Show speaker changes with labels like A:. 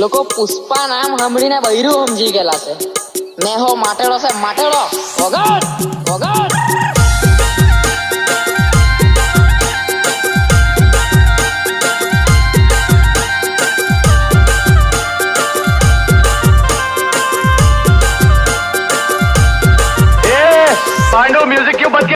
A: લોકો પુષ્પા નામ સાંભળીને બૈરું સમજી ગયેલા છે. મેં હો માટેડો છે, માટેડો વગર વગર.
B: पांडु म्यूजिक क्यों बंद किया?